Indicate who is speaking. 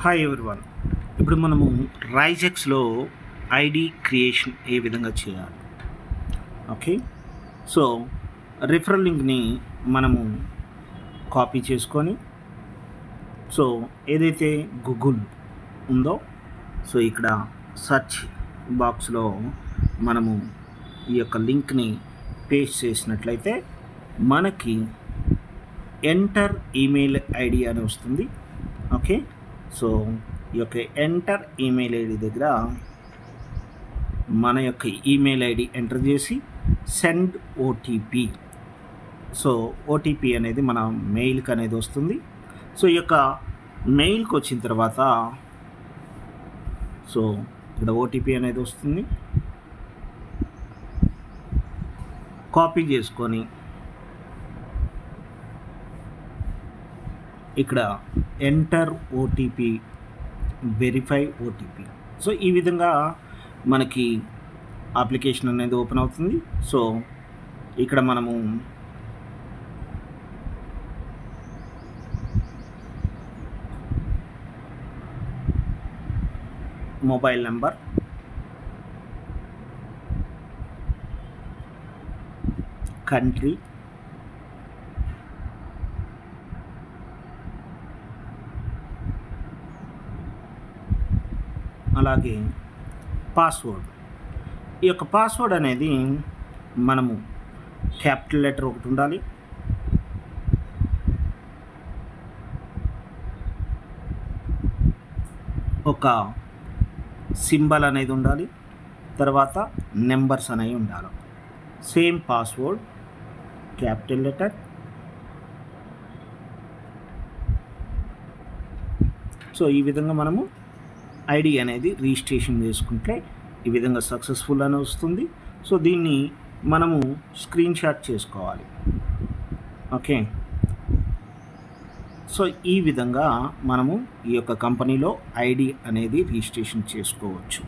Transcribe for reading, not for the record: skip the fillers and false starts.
Speaker 1: Hi everyone. ఇప్పుడు మనము రైజెక్స్లో ID creation ఏ విధంగా చేయాలి. ఓకే, సో రిఫరల్ లింక్ని మనము కాపీ చేసుకొని, సో ఏదైతే గూగుల్ ఉందో, సో ఇక్కడ సెర్చ్ బాక్స్లో మనము ఈ యొక్క లింక్ని పేస్ట్ చేసినట్లయితే మనకి ఎంటర్ ఈమెయిల్ ఐడి అని వస్తుంది. ఓకే, సో ఈ యొక్క ఎంటర్ ఈమెయిల్ ఐడి దగ్గర మన యొక్క ఈమెయిల్ ఐడి ఎంటర్ చేసి సెండ్ ఓటీపీ, సో ఓటీపీ అనేది మన మెయిల్కి అనేది వస్తుంది. సో ఈ యొక్క మెయిల్కి వచ్చిన తర్వాత సో ఇక్కడ ఓటీపీ అనేది వస్తుంది. కాపీ చేసుకొని ఇక్కడ enter OTP, verify OTP, so ఈ విధంగా మనకి అప్లికేషన్ అనేది ఓపెన్ అవుతుంది. సో ఇక్కడ మనము మొబైల్ నెంబర్, కంట్రీ, అలాగే పాస్వర్డ్. ఈ యొక్క పాస్వర్డ్ అనేది మనము క్యాపిటల్ లెటర్ ఒకటి ఉండాలి, ఒక సింబల్ అనేది ఉండాలి, తర్వాత నెంబర్స్ అనేవి ఉండాలి. Same password, capital letter, so ఈ విధంగా మనము ఐడి అనేది రిజిస్ట్రేషన్ చేసుకుంటే ఈ విధంగా సక్సెస్ఫుల్ అని వస్తుంది. సో దీన్ని మనము స్క్రీన్ షాట్ చేసుకోవాలి. ఓకే, సో ఈ విధంగా మనము ఈ యొక్క కంపెనీలో ఐడి అనేది రిజిస్ట్రేషన్ చేసుకోవచ్చు.